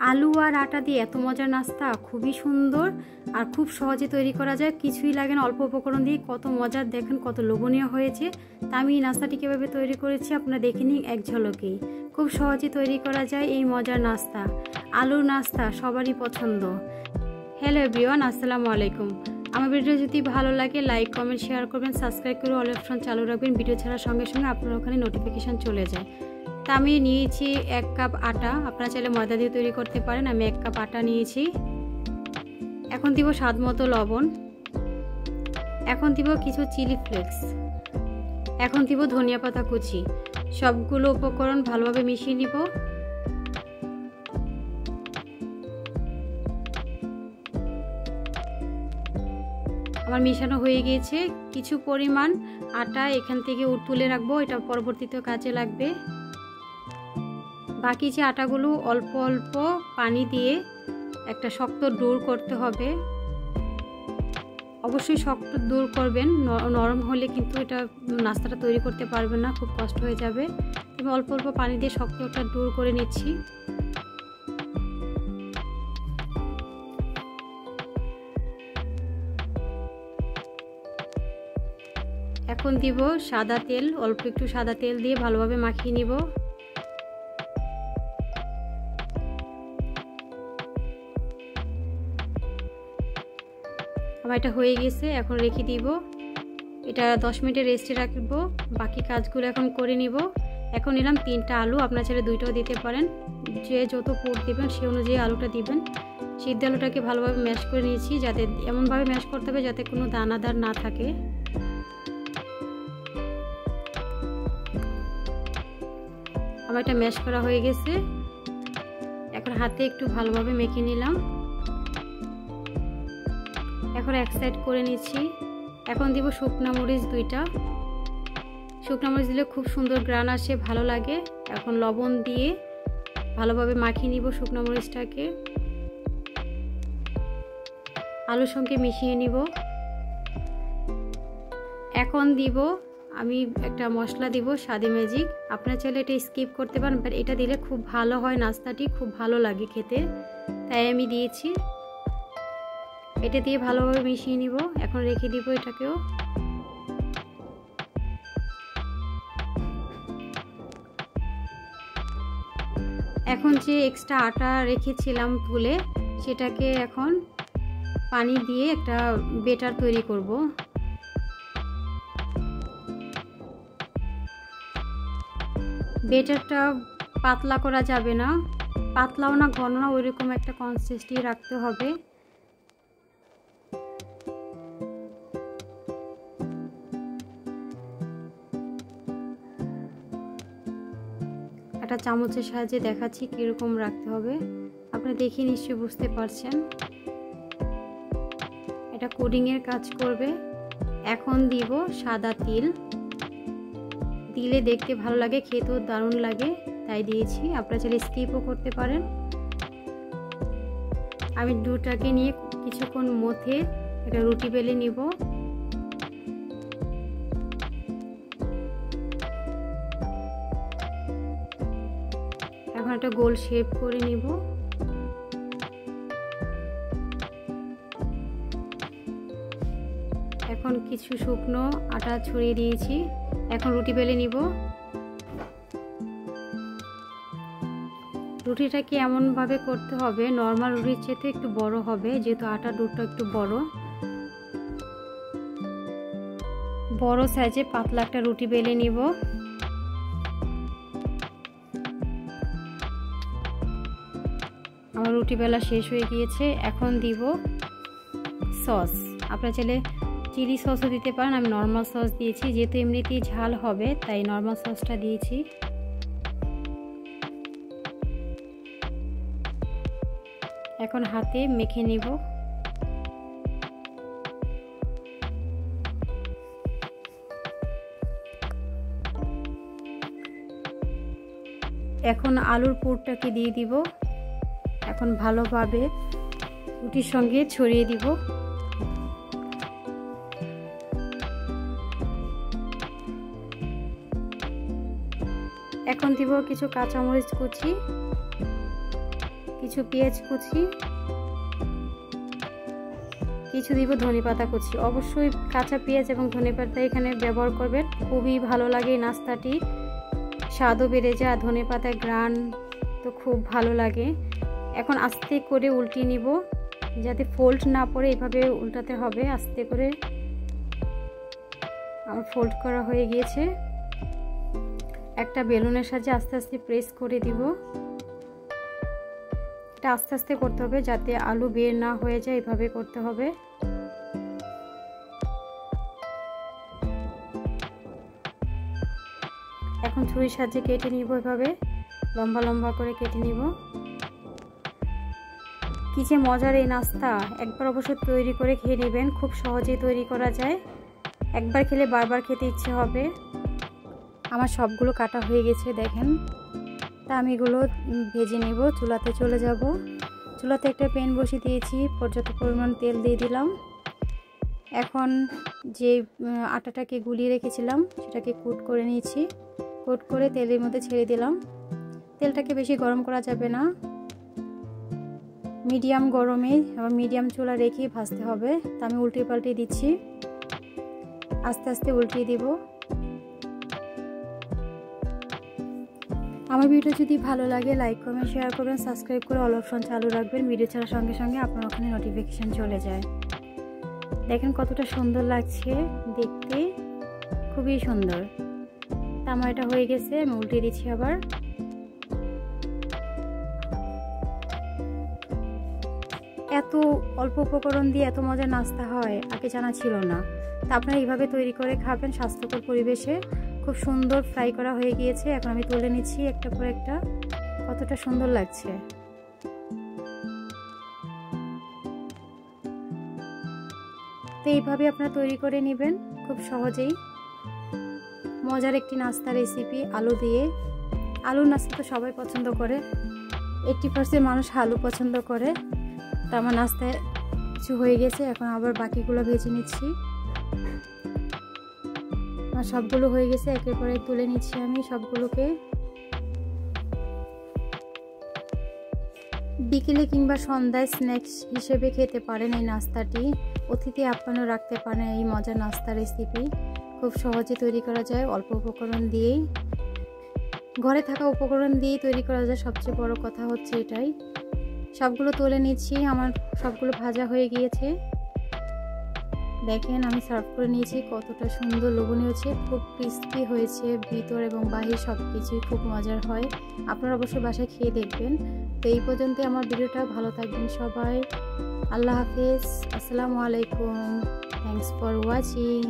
আলু আর আটা দিয়ে এত মজার নাস্তা, খুবই সুন্দর আর খুব সহজে তৈরি করা যায়। কিছুই লাগে না, অল্প উপকরণ দিয়ে কত মজার, দেখেন কত লোভনীয় হয়েছে। তা আমি এই নাস্তাটি কীভাবে তৈরি করেছি আপনারা দেখে নিন এক ঝলকেই। খুব সহজে তৈরি করা যায় এই মজার নাস্তা। আলুর নাস্তা সবারই পছন্দ। হ্যালো এভরিওয়ান, আসসালামু আলাইকুম। আমার ভিডিও যদি ভালো লাগে লাইক কমেন্ট শেয়ার করবেন, সাবস্ক্রাইব করে অল অপশন চালু রাখবেন। ভিডিও ছাড়ার সঙ্গে সঙ্গে আপনার ওখানে নোটিফিকেশান চলে যায়। তা আমি নিয়েছি 1 কাপ আটা, আপনারা চাইলে ময়দা দিয়ে তৈরি করতে পারেন। আমি 1 কাপ আটা নিয়েছি। এখন দিব স্বাদ মতো লবণ, এখন দিব কিছু চিলি ফ্লেক্স, এখন দিব ধনিয়া পাতা কুচি। সবগুলো উপকরণ ভালোভাবে মিশিয়ে নিব। আমার মেশানো হয়ে গিয়েছে। কিছু পরিমাণ আটা এখান থেকে তুলে রাখবো, এটা পরবর্তীতে কাজে লাগবে। বাকি যে আটাগুলো অল্প অল্প পানি দিয়ে একটা শক্ত ডোর করতে হবে। অবশ্যই শক্ত ডোর করবেন, নরম হলে কিন্তু এটা নাস্তাটা তৈরি করতে পারবেন না, খুব কষ্ট হয়ে যাবে। আমি অল্প অল্প পানি দিয়ে শক্ত একটা ডোর করে নিচ্ছি। এখন দিব সাদা তেল, অল্প একটু সাদা তেল দিয়ে ভালোভাবে মাখিয়ে নিব। আমার এটা হয়ে গেছে, এখন রেখে দিব। এটা 10 মিনিটের রেস্টে রাখবো। বাকি কাজগুলো এখন করে নিব। এখন নিলাম 3টা আলু, আপনার ছেলে 2টাও দিতে পারেন। যে যত পুর দিবেন সে অনুযায়ী আলুটা দিবেন। সিদ্ধ আলুটাকে ভালোভাবে ম্যাশ করে নিয়েছি, যাতে এমনভাবে ম্যাশ করতে হবে যাতে কোনো দানাদার না থাকে। আমার এটা ম্যাশ করা হয়ে গেছে। এখন হাতে একটু ভালোভাবে মেখে নিলাম। এখন এক সাইড করে নিচ্ছি। এখন দিব শুকনা মরিচ 2টা। শুকনা মরিচ দিলে খুব সুন্দর গ্রান আসে, ভালো লাগে। এখন লবণ দিয়ে ভালোভাবে মাখিয়ে নিব শুকনা মরিচটাকে। আলুর সঙ্গে মিশিয়ে নিব। এখন দিব আমি একটা মশলা দিব, স্বাদে ম্যাজিক। আপনারা চাইলে এটা স্কিপ করতে পারেন, বাট এটা দিলে খুব ভালো হয়, নাস্তাটি খুব ভালো লাগে খেতে, তাই আমি দিয়েছি। এটা দিয়ে ভালোভাবে মিশিয়ে নিব। এখন রেখে দিব এটাকেও। এখন যে এক্সট্রা আটা রেখেছিলাম তুলে, সেটাকে এখন পানি দিয়ে একটা বেটার তৈরি করব। বেটারটা পাতলা করা যাবে না, পাতলাও না ঘন না, ওইরকম একটা কনসিস্টেন্সি রাখতে হবে। একটা চামচের সাহায্যে দেখাচ্ছি কীরকম রাখতে হবে, আপনি দেখে নিশ্চয়ই বুঝতে পারছেন। এটা কোডিংয়ের কাজ করবে। এখন দিব সাদা তিল, দিলে দেখতে ভালো লাগে, খেতেও দারুণ লাগে, তাই দিয়েছি। আপনারা চাইলে স্কিপও করতে পারেন। আমি দুটাকে নিয়ে কিছুক্ষণ মধ্যে একটা রুটি বেলে নিব। এখন একটা গোল শেপ করে নিব। এখন কিছু শুকনো আটা ছড়িয়ে দিয়েছি। এখন রুটি বেলে নিব। রুটিটাকে এমনভাবে করতে হবে, নর্মাল রুটির চেয়ে একটু বড় হবে, যেহেতু আটার ডোটা একটু বড় সাইজে পাতলা একটা রুটি বেলে নিব। আমার রুটি বেলা শেষ হয়ে গিয়েছে। এখন দিব সস, আপনারা চাইলে চিলি সসও দিতে পারেন। আমি নর্মাল সস দিয়েছি, যেহেতু এমনিতেই ঝাল হবে তাই নর্মাল সসটা দিয়েছি। এখন হাতে মেখে নিব। এখন আলুর পুরটাকে দিয়ে দিব। এখন ভালোভাবে রুটির সঙ্গে ছড়িয়ে দিব। এখন দিব কিছু কাঁচামরিচ কুচি, কিছু পেঁয়াজ কুচি, কিছু দিব ধনেপাতা কুচি। অবশ্যই কাঁচা পেঁয়াজ এবং ধনেপাতা এখানে ব্যবহার করবেন, খুবই ভালো লাগে এই নাস্তাটি, স্বাদও বেড়ে যায়। ধনেপাতার ঘ্রাণ তো খুব ভালো লাগে। এখন আস্তে করে উল্টিয়ে নিব, যাতে ফোল্ড না পড়ে, এভাবে উল্টাতে হবে আস্তে করে। আমার ফোল্ড করা হয়ে গিয়েছে। একটা বেলুনের সাহায্যে আস্তে আস্তে প্রেস করে দিব। এটা আস্তে আস্তে করতে হবে যাতে আলু বের না হয়ে যায়, এভাবে করতে হবে। এখন ছুরির সাহায্যে কেটে নিব, এভাবে লম্বা লম্বা করে কেটে নিব। কি যে মজার এই নাস্তা, একবার অবশ্যই তৈরি করে খেয়ে নেবেন, খুব সহজেই তৈরি করা যায়। একবার খেলে বারবার খেতে ইচ্ছে হবে। আমার সবগুলো কাটা হয়ে গেছে দেখেন। তা আমি এগুলো ভেজে নেব। চুলাতে চলে যাব। চুলাতে একটা প্যান বসিয়ে দিয়েছি, পর্যাপ্ত পরিমাণ তেল দিয়ে দিলাম। এখন যে আটাটাকে গুলিয়ে রেখেছিলাম সেটাকে কুট করে নিয়েছি। কুট করে তেলের মধ্যে ছেড়ে দিলাম। তেলটাকে বেশি গরম করা যাবে না, মিডিয়াম গরমে আবার মিডিয়াম চুলা রেখে ভাজতে হবে। তা আমি উল্টে পাল্টে দিচ্ছি, আস্তে আস্তে উল্টিয়ে দিব। আমার ভিডিও যদি ভালো লাগে লাইক কমেন্ট শেয়ার করবেন, সাবস্ক্রাইব করে অল অপশন চালু রাখবেন, ভিডিও ছাড়ার সঙ্গে সঙ্গে আপনার ওখানে নোটিফিকেশান চলে যায়। দেখেন কতটা সুন্দর লাগছে দেখতে, খুবই সুন্দর। তা আমার এটা হয়ে গেছে, আমি উল্টিয়ে দিচ্ছি আবার। এত অল্প উপকরণ দিয়ে এত মজার নাস্তা হয় আগে জানা ছিল না। তা আপনারা এইভাবে তৈরি করে খাবেন স্বাস্থ্যকর পরিবেশে। খুব সুন্দর ফ্রাই করা হয়ে গিয়েছে। এখন আমি তুলে নিচ্ছি একটা পর একটা। কতটা সুন্দর লাগছে। তো এইভাবে আপনারা তৈরি করে নেবেন খুব সহজেই। মজার একটি নাস্তা রেসিপি আলু দিয়ে। আলুর নাস্তা তো সবাই পছন্দ করে, 80% মানুষ আলু পছন্দ করে। তো আমার নাস্তায় কিছু হয়ে গেছে, এখন আবার বাকিগুলো ভেজে নিচ্ছি। আমার সবগুলো হয়ে গেছে, একের পর এক তুলে নিচ্ছি আমি সবগুলোকে। বিকেলে কিংবা সন্ধ্যায় স্ন্যাক্স হিসেবে খেতে পারেন এই নাস্তাটি। অতিথি আপ্যায়নও রাখতে পারেন এই মজার নাস্তা রেসিপি। খুব সহজে তৈরি করা যায় অল্প উপকরণ দিয়েই। ঘরে থাকা উপকরণ দিয়েই তৈরি করা যায়, সবচেয়ে বড় কথা হচ্ছে এটাই। সবগুলো তুলে নিচ্ছি, আমার সবগুলো ভাজা হয়ে গিয়েছে। দেখেন আমি সার্ভ করে নিয়েছি, কতটা সুন্দর লোভনীয় হয়েছে, খুব ক্রিস্পি হয়েছে ভিতর এবং বাহির সব কিছুই খুব মজার হয়। আপনারা অবশ্যই বাসায় খেয়ে দেখবেন। তো এই পর্যন্ত আমার ভিডিওটা, ভালো থাকবেন সবাই। আল্লাহ হাফেজ, আসসালামু আলাইকুম, থ্যাংকস ফর ওয়াচিং।